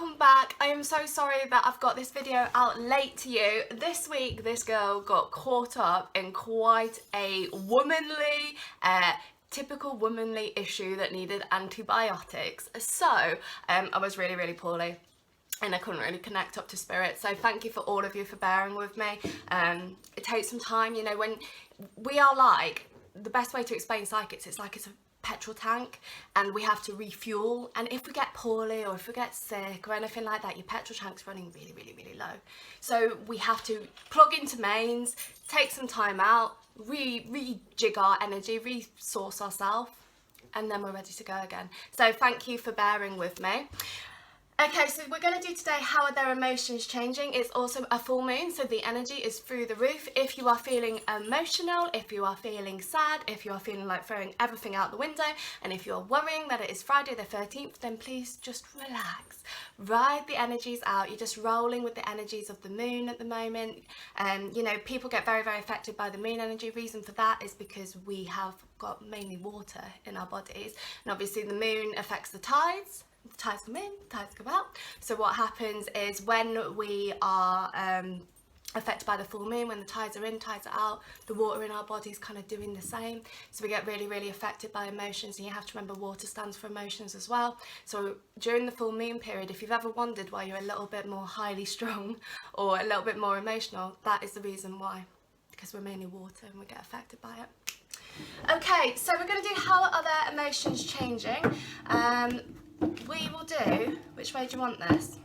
welcome back. I am so sorry that I've got this video out late to you. This week this girl got caught up in quite a womanly typical womanly issue that needed antibiotics. So I was really poorly and I couldn't really connect up to spirit, so thank you for all of you for bearing with me. It takes some time, you know, when we are like, the best way to explain psychics, it's like it's a petrol tank and we have to refuel, and if we get poorly or if we get sick or anything like that, your petrol tank's running really low, so we have to plug into mains, take some time out, rejig our energy, resource ourselves, and then we're ready to go again. So thank you for bearing with me. Okay, so we're going to do today, how are their emotions changing? It's also a full moon, so the energy is through the roof. If you are feeling emotional, if you are feeling sad, if you are feeling like throwing everything out the window, and if you're worrying that it is Friday the 13th, then please just relax. Ride the energies out. You're just rolling with the energies of the moon at the moment. You know, people get very affected by the moon energy. Reason for that is because we have got mainly water in our bodies, and obviously the moon affects the tides. The tides come in, the tides go out. So what happens is when we are affected by the full moon, when the tides are in, tides are out, the water in our body is kind of doing the same. So we get really affected by emotions, and you have to remember water stands for emotions as well. So during the full moon period, if you've ever wondered why you're a little bit more highly strung or a little bit more emotional, that is the reason why, because we're mainly water and we get affected by it. Okay, so we're going to do how are their emotions changing. We will do, which way do you want this?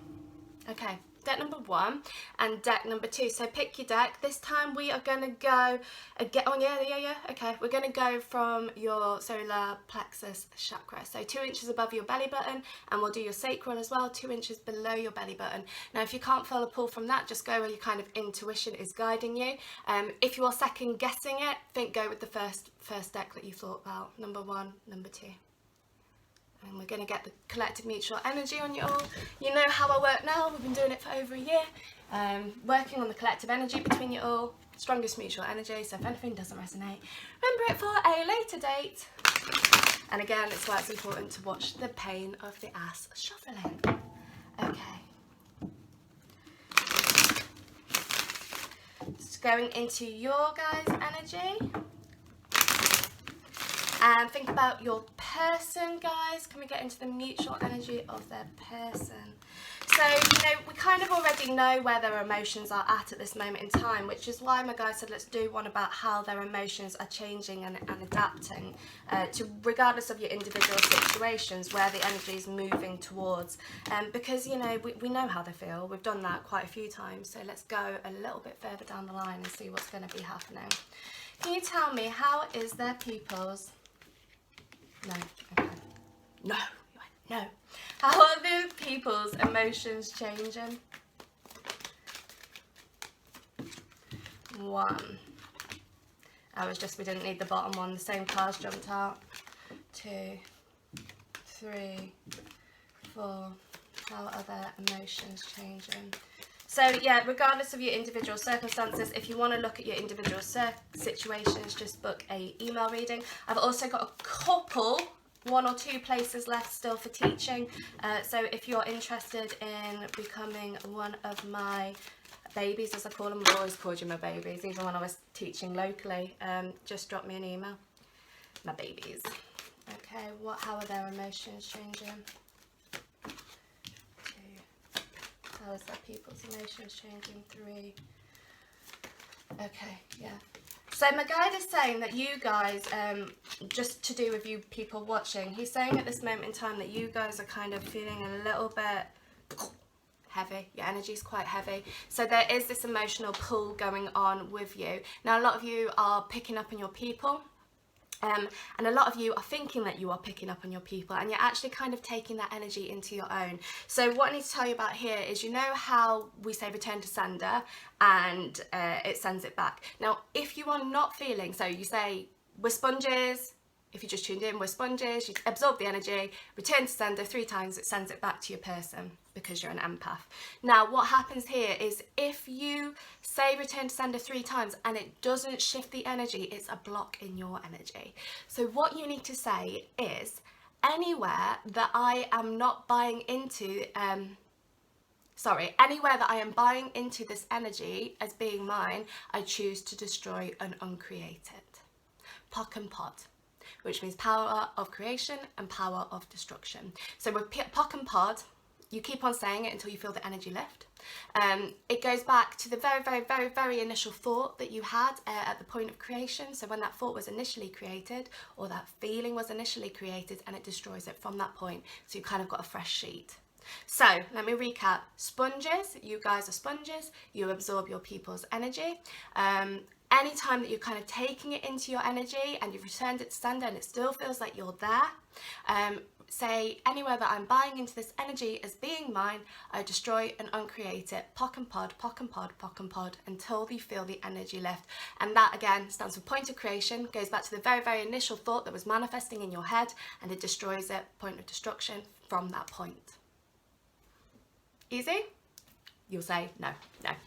Okay, deck number 1 and deck number 2. So pick your deck. This time we are going to go again. Oh yeah. Okay, we're going to go from your solar plexus chakra. So 2 inches above your belly button, and we'll do your sacral as well, 2 inches below your belly button. Now, if you can't feel a pull from that, just go where your kind of intuition is guiding you. If you are second guessing it, go with the first deck that you thought about, number 1, number 2. And we're going to get the collective mutual energy on you all. You know how I work now, we've been doing it for over a year. Working on the collective energy between you all, strongest mutual energy, so if anything doesn't resonate, remember it for a later date. And again, it's why it's important to watch the pain of the ass shuffling. Okay. Just going into your guys' energy. And think about your person, guys. Can we get into the mutual energy of their person? So, you know, we kind of already know where their emotions are at this moment in time, which is why my guys said let's do one about how their emotions are changing and adapting to, regardless of your individual situations, where the energy is moving towards. Because, you know, we know how they feel. We've done that quite a few times. So let's go a little bit further down the line and see what's going to be happening. Can you tell me, how is their people's... No. Okay. No. No. How are the people's emotions changing? 1. We didn't need the bottom one. The same cards jumped out. 2, 3, 4. How are their emotions changing? So yeah, regardless of your individual circumstances, if you want to look at your individual situations, just book a email reading. I've also got a couple, 1 or 2 places left still for teaching. So if you're interested in becoming one of my babies, as I call them, I've always called you my babies, even when I was teaching locally, just drop me an email. My babies. Okay, how are their emotions changing? How is their people's emotions changing? 3. Okay, yeah. So my guide is saying that you guys, just to do with you people watching, he's saying at this moment in time that you guys are kind of feeling a little bit heavy. Your energy is quite heavy. So there is this emotional pull going on with you. Now, a lot of you are picking up on your people. And a lot of you are thinking that you are picking up on your people, and you're actually kind of taking that energy into your own. So what I need to tell you about here is, you know how we say return to sender and it sends it back. Now, if you are not feeling, so you say we're sponges, if you just tuned in, we're sponges, you absorb the energy, return to sender 3 times, it sends it back to your person because you're an empath. Now, what happens here is if you say return to sender 3 times and it doesn't shift the energy, it's a block in your energy. So what you need to say is, anywhere that I am not buying into anywhere that I am buying into this energy as being mine, I choose to destroy and uncreate it. Pock and pot, which means power of creation and power of destruction. So with pock and pod, you keep on saying it until you feel the energy lift. It goes back to the very initial thought that you had at the point of creation. So when that thought was initially created, or that feeling was initially created, and it destroys it from that point. So you kind of got a fresh sheet. So let me recap. Sponges, you guys are sponges. You absorb your people's energy. Anytime that you're kind of taking it into your energy and you've returned it to sender and it still feels like you're there, say anywhere that I'm buying into this energy as being mine, I destroy and uncreate it. Pock and pod, pock and pod, pock and pod, until you feel the energy lift. And that again stands for point of creation, goes back to the very initial thought that was manifesting in your head, and it destroys it, point of destruction from that point. Easy? You'll say no,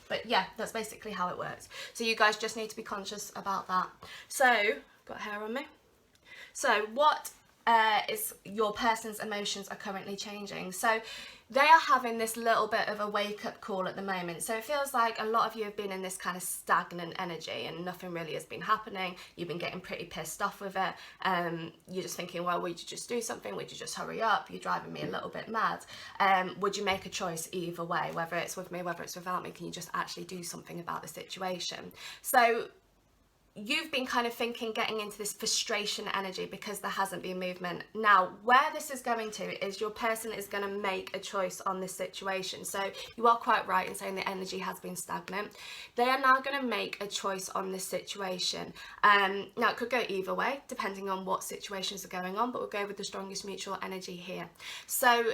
but yeah, that's basically how it works. So you guys just need to be conscious about that. So, got hair on me. So what is your person's emotions are currently changing? So they are having this little bit of a wake-up call at the moment. So it feels like a lot of you have been in this kind of stagnant energy and nothing really has been happening. You've been getting pretty pissed off with it. You're just thinking, well, would you just do something? Would you just hurry up? You're driving me a little bit mad. Would you make a choice either way, whether it's with me, whether it's without me? Can you just actually do something about the situation? So you've been kind of thinking, getting into this frustration energy because there hasn't been movement. Now, where this is going to is your person is going to make a choice on this situation. So you are quite right in saying the energy has been stagnant. They are now going to make a choice on this situation. Now, it could go either way, depending on what situations are going on, but we'll go with the strongest mutual energy here. So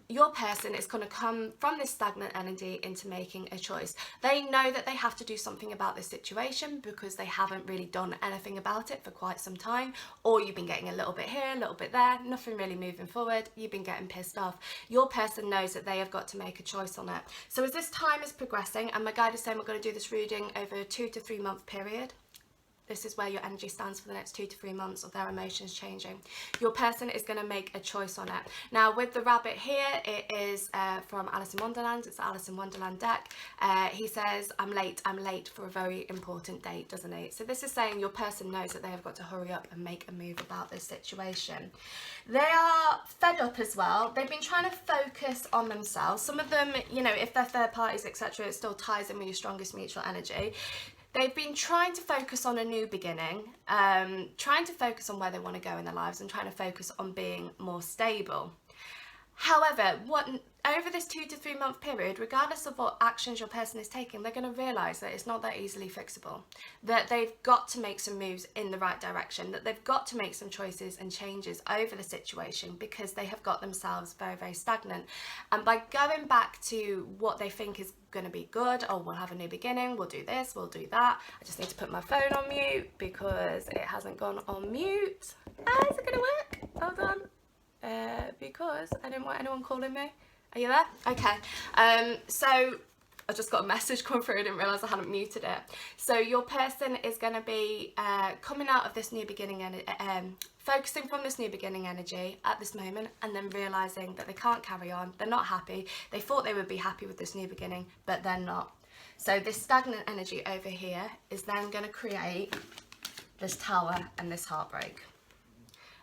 your person is going to come from this stagnant energy into making a choice. They know that they have to do something about this situation because they haven't really done anything about it for quite some time, or you've been getting a little bit here, a little bit there, nothing really moving forward, you've been getting pissed off. Your person knows that they have got to make a choice on it. So as this time is progressing, and my guide is saying we're going to do this reading over a 2 to 3 month period, this is where your energy stands for the next 2 to 3 months of their emotions changing. Your person is going to make a choice on it. Now, with the rabbit here, it is from Alice in Wonderland. It's the Alice in Wonderland deck. He says, I'm late for a very important date, doesn't he? So this is saying your person knows that they have got to hurry up and make a move about this situation. They are fed up as well. They've been trying to focus on themselves. Some of them, you know, if they're third parties, etc., it still ties in with your strongest mutual energy. They've been trying to focus on a new beginning, trying to focus on where they want to go in their lives and trying to focus on being more stable. However, over this 2 to 3 month period, regardless of what actions your person is taking, they're going to realise that it's not that easily fixable, that they've got to make some moves in the right direction, that they've got to make some choices and changes over the situation because they have got themselves very stagnant. And by going back to what they think is going to be good, oh, we'll have a new beginning, we'll do this, we'll do that. I just need to put my phone on mute because it hasn't gone on mute. Is it going to work? Hold on. Because I didn't want anyone calling me. Are you there? Okay. So I just got a message come through. I didn't realise I hadn't muted it. So your person is going to be coming out of this new beginning and focusing from this new beginning energy at this moment, and then realising that they can't carry on. They're not happy. They thought they would be happy with this new beginning, but they're not. So this stagnant energy over here is then going to create this tower and this heartbreak.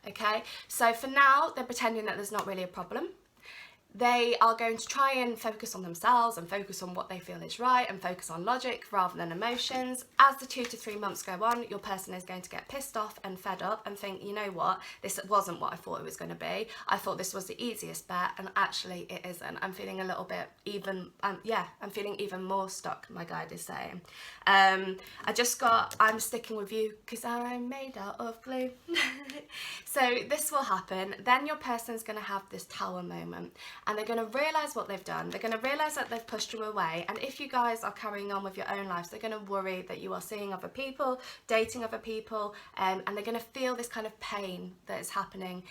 Okay, so for now, they're pretending that there's not really a problem. They are going to try and focus on themselves and focus on what they feel is right and focus on logic rather than emotions. As the 2 to 3 months go on, your person is going to get pissed off and fed up and think, you know what, this wasn't what I thought it was going to be. I thought this was the easiest bet, and actually it isn't. I'm feeling a little bit even, I'm feeling even more stuck, my guide is saying. I'm sticking with you because I'm made out of glue. So this will happen. Then your person's going to have this tower moment. And they're going to realise what they've done. They're going to realise that they've pushed you away. And if you guys are carrying on with your own lives, they're going to worry that you are seeing other people, dating other people, and they're going to feel this kind of pain that is happening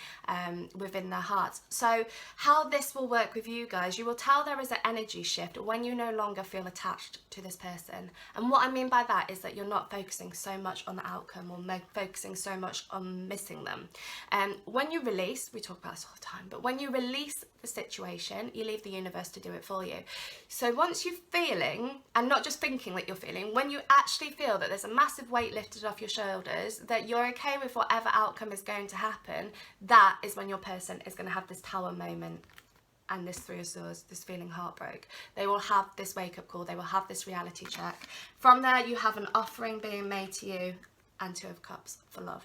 within their hearts. So how this will work with you guys, you will tell there is an energy shift when you no longer feel attached to this person. And what I mean by that is that you're not focusing so much on the outcome or focusing so much on missing them. When you release, we talk about this all the time, but when you release the situation, situation, you leave the universe to do it for you. So once you're feeling, and not just thinking that you're feeling, when you actually feel that there's a massive weight lifted off your shoulders, that you're okay with whatever outcome is going to happen, that is when your person is going to have this Tower moment and this Three of Swords, this feeling heartbroken. They will have this wake-up call, they will have this reality check. From there, you have an offering being made to you and Two of Cups for love.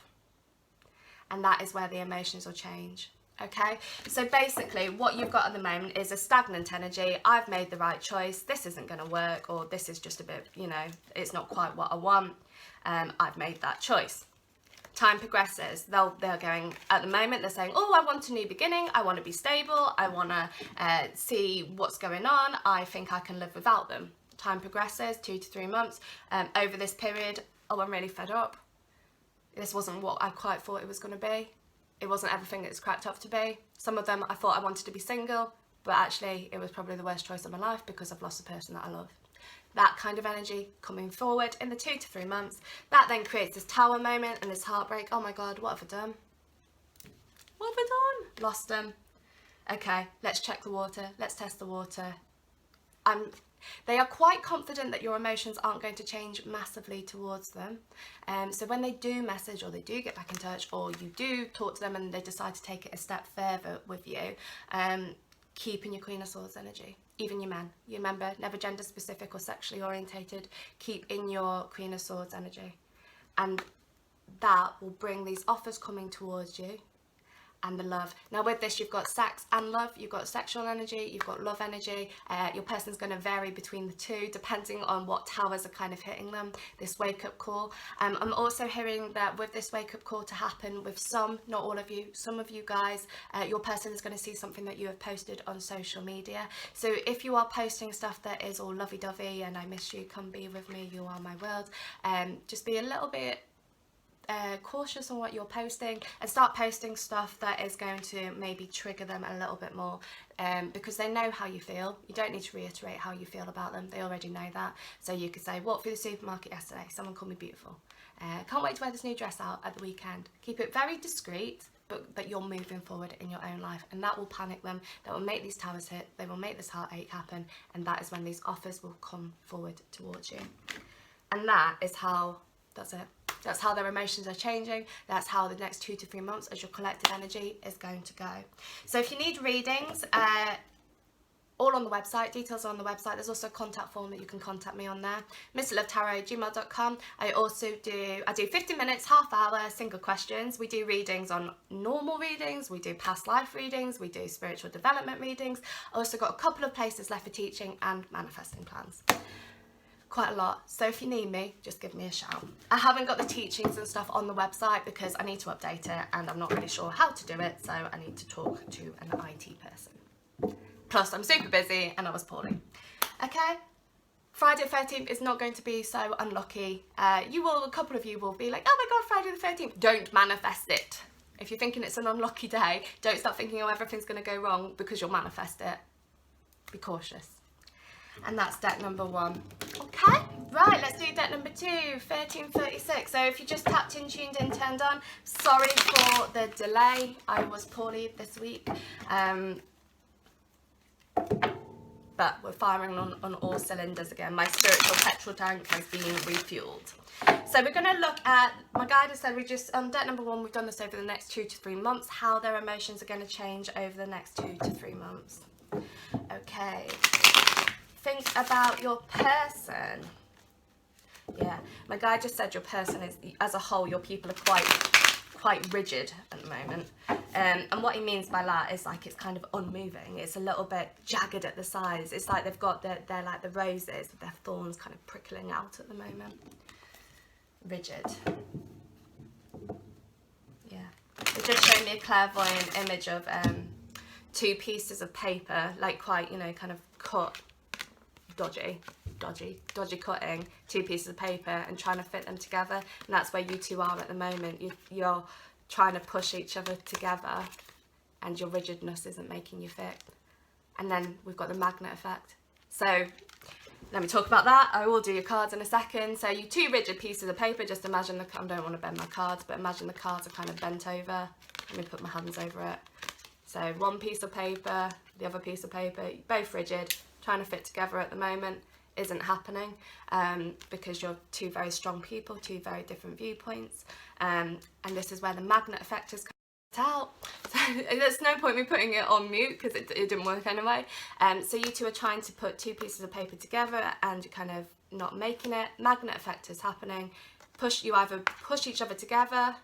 And that is where the emotions will change. Okay, so basically what you've got at the moment is a stagnant energy. I've made the right choice, this isn't going to work, or this is just a bit, you know, it's not quite what I want. I've made that choice. Time progresses. They're going, at the moment, they're saying, oh, I want a new beginning, I want to be stable, I want to see what's going on, I think I can live without them. Time progresses, 2 to 3 months. Over this period, oh, I'm really fed up. This wasn't what I quite thought it was going to be. It wasn't everything it's cracked up to be. Some of them I thought I wanted to be single, but actually it was probably the worst choice of my life because I've lost a person that I love. That kind of energy coming forward in the 2 to 3 months. That then creates this Tower moment and this heartbreak. Oh my God, what have I done? What have I done? Lost them. Okay, let's check the water. Let's test the water. They are quite confident that your emotions aren't going to change massively towards them. So when they do message or they do get back in touch or you do talk to them and they decide to take it a step further with you, keep in your Queen of Swords energy. Even your men. You remember, never gender specific or sexually orientated. Keep in your Queen of Swords energy. And that will bring these offers coming towards you. And the love. Now with this, you've got sex and love, you've got sexual energy, you've got love energy. Your person's going to vary between the two depending on what towers are kind of hitting them, this wake-up call. I'm also hearing that with this wake-up call to happen with some, not all of you, some of you guys, your person is going to see something that you have posted on social media. So if you are posting stuff that is all lovey-dovey and I miss you, come be with me, you are my world, just be a little bit cautious on what you're posting and start posting stuff that is going to maybe trigger them a little bit more, because they know how you feel. You don't need to reiterate how you feel about them, they already know that. So you could say, walked through the supermarket yesterday, someone called me beautiful, can't wait to wear this new dress out at the weekend. Keep it very discreet, but that you're moving forward in your own life, and that will panic them, that will make these towers hit, they will make this heartache happen, and that is when these offers will come forward towards you. And that is how, that's it. That's how their emotions are changing. That's how the next 2 to 3 months as your collective energy is going to go. So if you need readings, all on the website, details are on the website. There's also a contact form that you can contact me on there. mysticlovetarot@gmail.com. I do 50 minutes, half hour, single questions. We do readings on normal readings. We do past life readings. We do spiritual development readings. I also got a couple of places left for teaching and manifesting plans. Quite a lot, so if you need me, just give me a shout. I haven't got the teachings and stuff on the website because I need to update it and I'm not really sure how to do it, so I need to talk to an IT person. Plus I'm super busy and I was poorly. Okay, Friday the 13th is not going to be so unlucky. A couple of you will be like, oh my God, Friday the 13th. Don't manifest it. If you're thinking it's an unlucky day, don't start thinking, oh, everything's going to go wrong because you'll manifest it. Be cautious. And that's deck number 1. Okay, right, let's do deck number 2, 1336. So if you just tapped in, tuned in, turned on, sorry for the delay. I was poorly this week. But we're firing on all cylinders again. My spiritual petrol tank has been refueled. So we're going to look at, my guide has said on deck number 1, we've done this over the next 2 to 3 months, how their emotions are going to change over the next 2 to 3 months. Okay. Think about your person. Yeah, my guy just said your person is, as a whole, your people are quite rigid at the moment. And what he means by that is like it's kind of unmoving. It's a little bit jagged at the sides. It's like they've got they're like the roses with their thorns kind of prickling out at the moment. Rigid. Yeah. They just showed me a clairvoyant image of 2 pieces of paper, like quite, you know, kind of cut. Dodgy cutting, 2 pieces of paper and trying to fit them together, and that's where you two are at the moment. You're trying to push each other together and your rigidness isn't making you fit. And then we've got the magnet effect. So let me talk about that. I will do your cards in a second. So you 2 rigid pieces of paper, just imagine I don't want to bend my cards, but imagine the cards are kind of bent over. Let me put my hands over it. So 1 piece of paper, the other piece of paper, both rigid, trying to fit together at the moment. Isn't happening because you're two very strong people, two very different viewpoints, and this is where the magnet effect is out. So there's no point me putting it on mute because it didn't work anyway. So you two are trying to put two pieces of paper together and you're kind of not making it. Magnet effect is happening. You either push each other together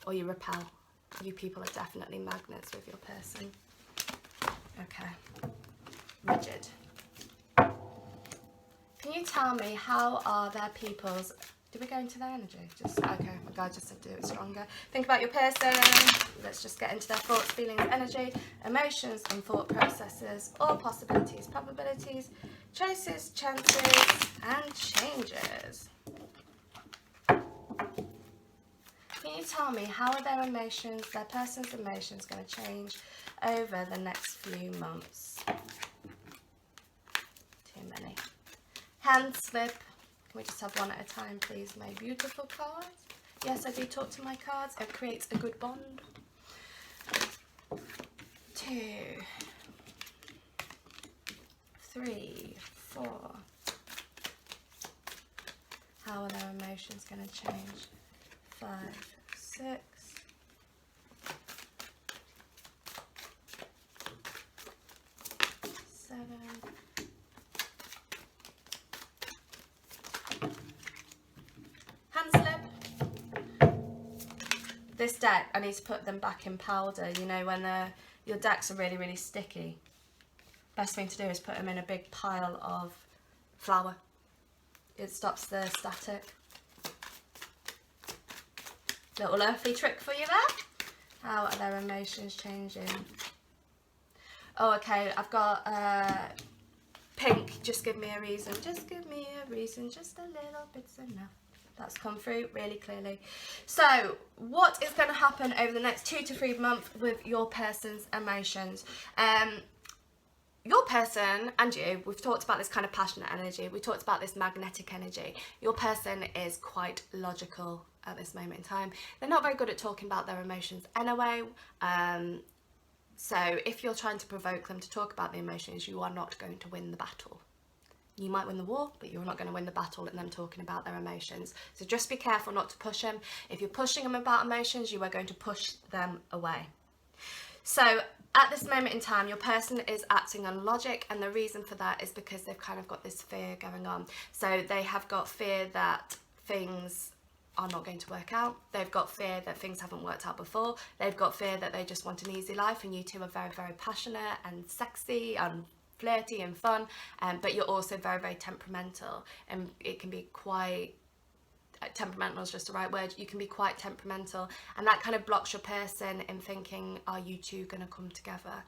or you repel. You people are definitely magnets with your person. Okay, rigid. Can you tell me how are their people's... Did we go into their energy? Okay, my guy just said do it stronger. Think about your person. Let's just get into their thoughts, feelings, energy, emotions and thought processes, all possibilities, probabilities, choices, chances and changes. Can you tell me how are their emotions, their person's emotions going to change over the next few months? Too many. Hand slip. Can we just have one at a time, please, my beautiful cards? Yes, I do talk to my cards. It creates a good bond. 2, 3, 4. How are their emotions going to change? 5, 6. 7. Hand slip. This deck, I need to put them back in powder. You know, when your decks are really, really sticky, best thing to do is put them in a big pile of flour. It stops the static. Little earthly trick for you there. How are their emotions changing? Oh, okay, I've got pink. Just give me a reason. Just give me a reason. Just a little bit's enough. That's come through really clearly. So what is going to happen over the next 2 to 3 months with your person's emotions? Your person and you, we've talked about this kind of passionate energy. We talked about this magnetic energy. Your person is quite logical at this moment in time. They're not very good at talking about their emotions anyway. So if you're trying to provoke them to talk about the emotions, you are not going to win the battle. You might win the war, but you're not going to win the battle in them talking about their emotions. So just be careful not to push them. If you're pushing them about emotions, you are going to push them away. So at this moment in time, your person is acting on logic, and the reason for that is because they've kind of got this fear going on. So they have got fear that things are not going to work out. They've got fear that things haven't worked out before. They've got fear that they just want an easy life, and you two are very, very passionate and sexy and flirty and fun, but you're also very, very temperamental, and it can be quite... temperamental is just the right word. You can be quite temperamental, and that kind of blocks your person in thinking, are you two going to come together?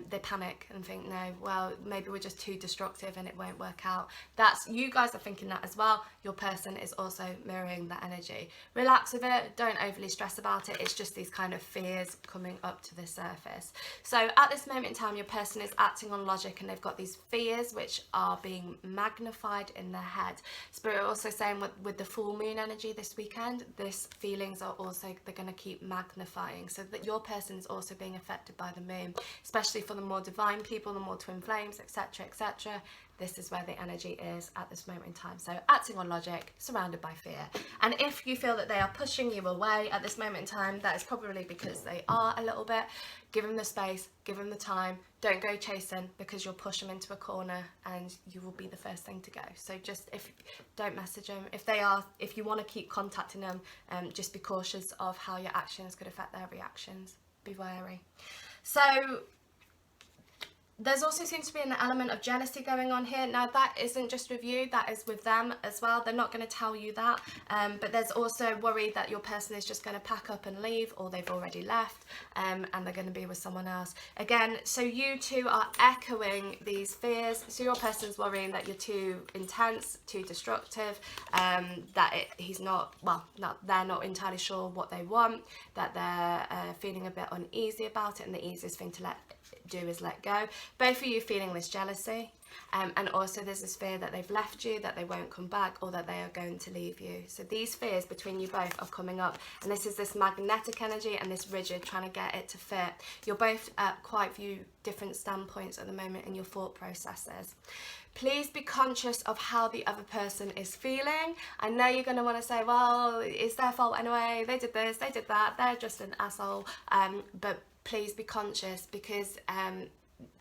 They panic and think, no, well, maybe we're just too destructive and it won't work out. That's, you guys are thinking that as well. Your person is also mirroring that energy. Relax with it, don't overly stress about it. It's just these kind of fears coming up to the surface. So at this moment in time, your person is acting on logic, and they've got these fears which are being magnified in their head. Spirit also saying with the full moon energy this weekend, these feelings are also, they're going to keep magnifying, so that your person is also being affected by the moon, especially for the more divine people, the more twin flames, etc, etc. This is where the energy is at this moment in time. So acting on logic, surrounded by fear. And if you feel that they are pushing you away at this moment in time, that is probably because they are a little bit. Give them the space, give them the time. Don't go chasing, because you'll push them into a corner and you will be the first thing to go. So just, don't message them. If you want to keep contacting them, just be cautious of how your actions could affect their reactions. Be wary. So there's also seems to be an element of jealousy going on here. Now that isn't just with you, that is with them as well. They're not going to tell you that, but there's also worry that your person is just going to pack up and leave, or they've already left, and they're going to be with someone else. Again, so you two are echoing these fears. So your person's worrying that you're too intense, too destructive, he's not, well, they're not entirely sure what they want, that they're feeling a bit uneasy about it, and the easiest thing to do is let go. Both of you feeling this jealousy. And also there's this fear that they've left you, that they won't come back, or that they are going to leave you. So these fears between you both are coming up, and this is this magnetic energy and this rigid, trying to get it to fit. You're both at quite few different standpoints at the moment in your thought processes. Please be conscious of how the other person is feeling. I know you're going to want to say, well, it's their fault anyway, they did this, they did that, they're just an asshole, but please be conscious, because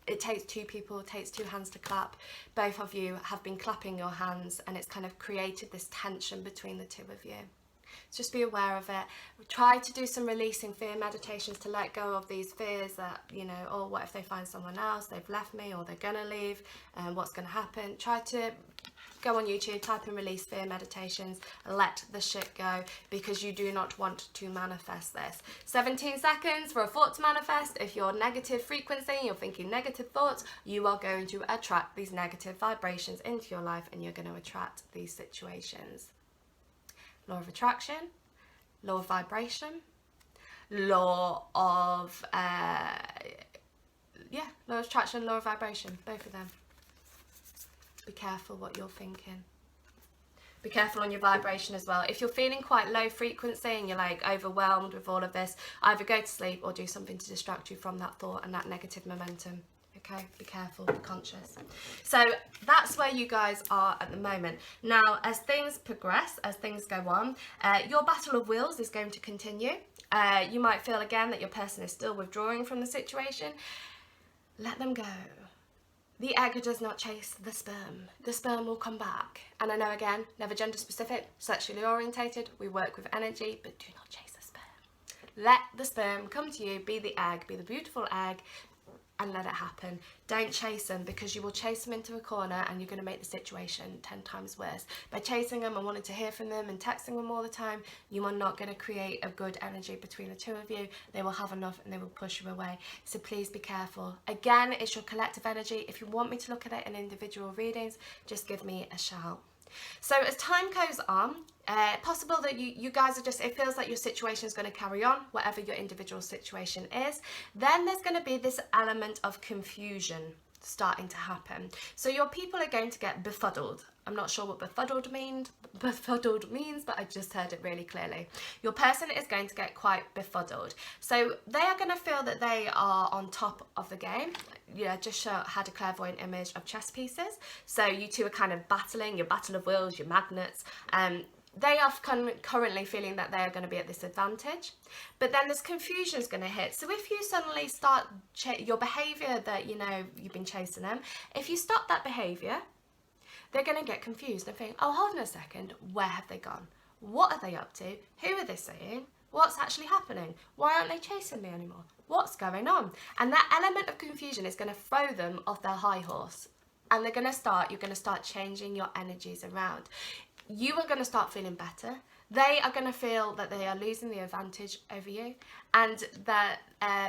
it takes two people, it takes two hands to clap. Both of you have been clapping your hands, and it's kind of created this tension between the two of you. So just be aware of it. Try to do some releasing fear meditations to let go of these fears that, you know, oh, what if they find someone else, they've left me, or they're gonna leave, and what's gonna happen. Try to go on YouTube, type in release fear meditations, let the shit go, because you do not want to manifest this. 17 seconds for a thought to manifest. If you're negative frequency, you're thinking negative thoughts, you are going to attract these negative vibrations into your life, and you're going to attract these situations. Law of attraction, law of vibration, law of law of attraction, law of vibration, both of them. Be careful what you're thinking. Be careful on your vibration as well. If you're feeling quite low frequency and you're like overwhelmed with all of this, either go to sleep or do something to distract you from that thought and that negative momentum. Okay, be careful, be conscious. So that's where you guys are at the moment. Now, as things progress, as things go on, your battle of wills is going to continue. You might feel again that your person is still withdrawing from the situation. Let them go. The egg does not chase the sperm. The sperm will come back. And I know, again, never gender specific, sexually orientated, we work with energy, but do not chase the sperm. Let the sperm come to you, be the egg, be the beautiful egg, and let it happen. Don't chase them, because you will chase them into a corner and you're going to make the situation 10 times worse. By chasing them and wanting to hear from them and texting them all the time, you are not going to create a good energy between the two of you. They will have enough and they will push you away. So please be careful. Again, it's your collective energy. If you want me to look at it in individual readings, just give me a shout. So as time goes on, possible that you guys are just, it feels like your situation is going to carry on, whatever your individual situation is. Then there's going to be this element of confusion starting to happen. So your people are going to get befuddled. I'm not sure what befuddled means, but I just heard it really clearly. Your person is going to get quite befuddled. So they are going to feel that they are on top of the game. Yeah, just had a clairvoyant image of chess pieces. So you two are kind of battling, your battle of wills, your magnets. They are currently feeling that they are going to be at this advantage, but then this confusion is going to hit. So if you suddenly start your behavior that, you know, you've been chasing them, if you stop that behavior, they're going to get confused and think, oh, hold on a second, where have they gone? What are they up to? Who are they seeing? What's actually happening? Why aren't they chasing me anymore? What's going on? And that element of confusion is going to throw them off their high horse. And you're going to start changing your energies around. You are going to start feeling better. They are going to feel that they are losing the advantage over you, and that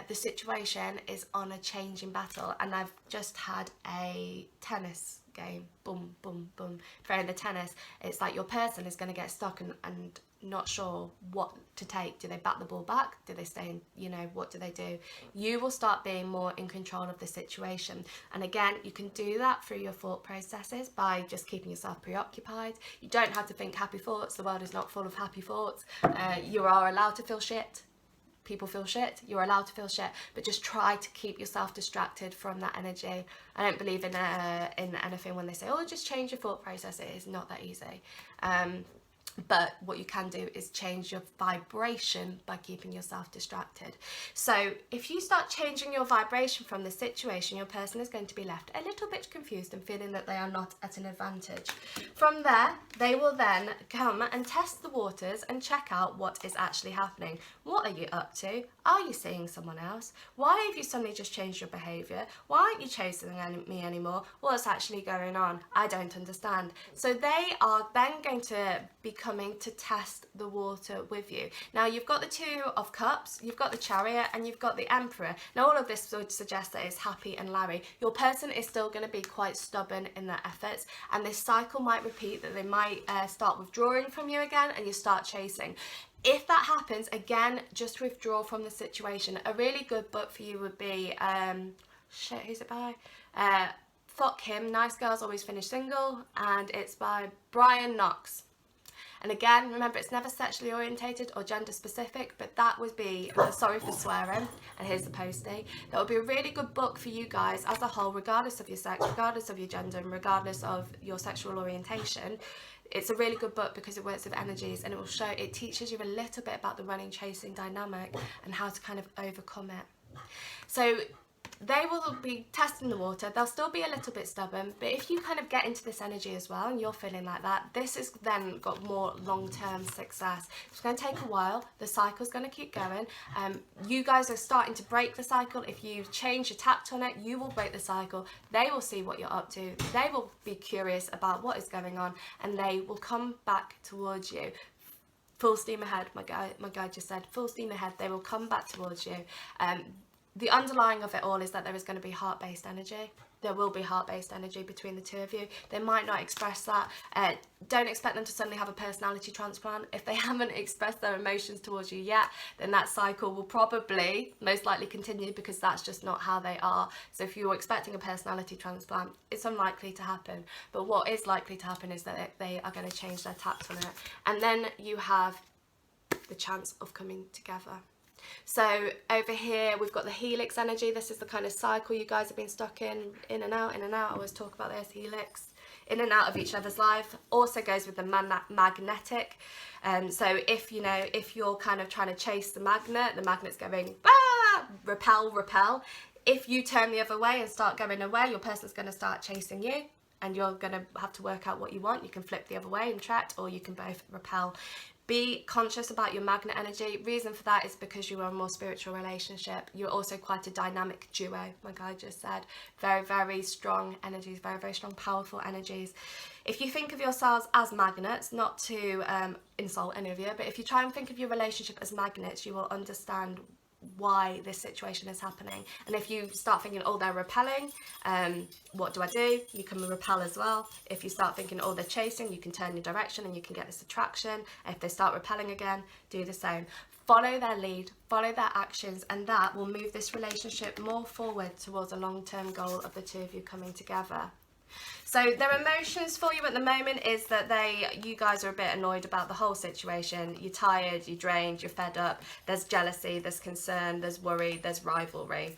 the situation is on a changing battle. And I've just had a tennis game, boom, boom, boom, throwing the tennis. It's like your person is going to get stuck and not sure what to take. Do they bat the ball back? Do they stay in, you know, what do they do? You will start being more in control of the situation. And again, you can do that through your thought processes by just keeping yourself preoccupied. You don't have to think happy thoughts. The world is not full of happy thoughts. You are allowed to feel shit. People feel shit. You're allowed to feel shit, but just try to keep yourself distracted from that energy. I don't believe in anything when they say, oh, just change your thought process. It is not that easy. But what you can do is change your vibration by keeping yourself distracted. So if you start changing your vibration from the situation, your person is going to be left a little bit confused and feeling that they are not at an advantage. From there, they will then come and test the waters and check out what is actually happening. What are you up to? Are you seeing someone else? Why have you suddenly just changed your behaviour? Why aren't you chasing me anymore? What's actually going on? I don't understand. So they are then going to be coming to test the water with you. Now you've got the Two of Cups, you've got the Chariot, and you've got the Emperor. Now all of this would suggest that it's happy and Larry. Your person is still going to be quite stubborn in their efforts, and this cycle might repeat, that they might start withdrawing from you again and you start chasing. If that happens, again, just withdraw from the situation. A really good book for you would be, who's it by? Fuck Him, Nice Girls Always Finish Single, and it's by Brian Knox. And again, remember, it's never sexually orientated or gender specific, but that would be, sorry for swearing, and here's the postie, that would be a really good book for you guys as a whole, regardless of your sex, regardless of your gender, and regardless of your sexual orientation. It's a really good book because it works with energies, and it teaches you a little bit about the running chasing dynamic and how to kind of overcome it. So they will be testing the water. They'll still be a little bit stubborn, but if you kind of get into this energy as well and you're feeling like that, this has then got more long-term success. It's going to take a while. The cycle's going to keep going. You guys are starting to break the cycle. If you change your tact on it, you will break the cycle. They will see what you're up to. They will be curious about what is going on, and they will come back towards you. Full steam ahead. My guy just said full steam ahead. They will come back towards you. The underlying of it all is that there is going to be heart-based energy. There will be heart-based energy between the two of you. They might not express that. Don't expect them to suddenly have a personality transplant. If they haven't expressed their emotions towards you yet, then that cycle will probably most likely continue, because that's just not how they are. So if you're expecting a personality transplant, it's unlikely to happen. But what is likely to happen is that they are going to change their tact on it. And then you have the chance of coming together. So over here we've got the helix energy. This is the kind of cycle you guys have been stuck in and out, in and out. I always talk about this, helix, in and out of each other's life. Also goes with the magnetic. So if you're kind of trying to chase the magnet's going, ah, repel, repel. If you turn the other way and start going away, your person's going to start chasing you, and you're going to have to work out what you want. You can flip the other way and attract, or you can both repel. Be conscious about your magnet energy. Reason for that is because you are a more spiritual relationship. You're also quite a dynamic duo, like I just said. Very, very strong energies, very, very strong, powerful energies. If you think of yourselves as magnets, not to insult any of you, but if you try and think of your relationship as magnets, you will understand why this situation is happening. And if you start thinking, oh, they're repelling, what do I do? You can repel as well. If you start thinking, oh, they're chasing, you can turn your direction and you can get this attraction. If they start repelling again, do the same. Follow their lead, follow their actions, and that will move this relationship more forward towards a long-term goal of the two of you coming together. So their emotions for you at the moment is that you guys are a bit annoyed about the whole situation. You're tired, you're drained, you're fed up. There's jealousy, there's concern, there's worry, there's rivalry.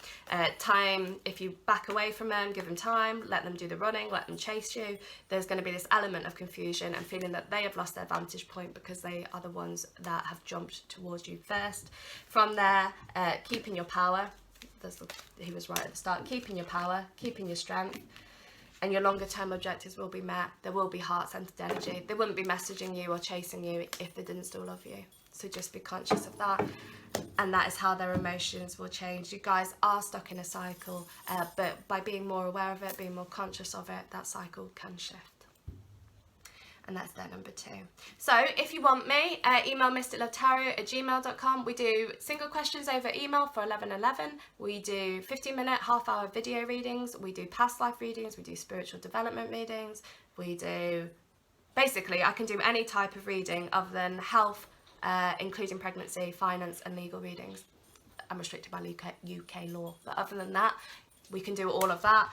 Time, if you back away from them, give them time, let them do the running, let them chase you. There's going to be this element of confusion and feeling that they have lost their vantage point because they are the ones that have jumped towards you first. From there, keeping your power. He was right at the start. Keeping your power, keeping your strength. And your longer term objectives will be met. There will be heart-centered energy. They wouldn't be messaging you or chasing you if they didn't still love you. So just be conscious of that. And that is how their emotions will change. You guys are stuck in a cycle, but by being more aware of it, being more conscious of it, that cycle can shift. And that's their number 2. So if you want me, email mysticlovetarot@gmail.com. We do single questions over email for 1111. We do 15-minute, half-hour video readings. We do past life readings. We do spiritual development readings. We do, basically, I can do any type of reading other than health, including pregnancy, finance, and legal readings. I'm restricted by UK law, but other than that, we can do all of that.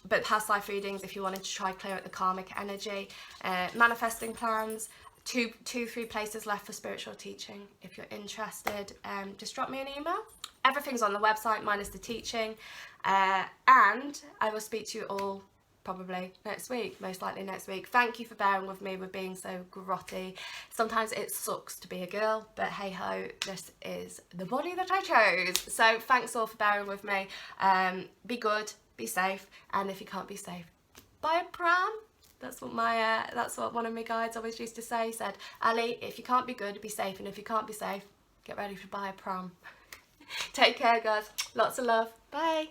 But past life readings, if you wanted to try clear up the karmic energy, manifesting plans, 3 places left for spiritual teaching. If you're interested, just drop me an email. Everything's on the website minus the teaching, and I will speak to you all probably next week, most likely next week. Thank you for bearing with me with being so grotty. Sometimes it sucks to be a girl, but hey ho, this is the body that I chose. So thanks all for bearing with me. Be good. Be safe, and if you can't be safe, buy a pram. That's what one of my guides always used to say. He said, Ali, if you can't be good, be safe, and if you can't be safe, get ready to buy a pram. Take care, guys. Lots of love. Bye.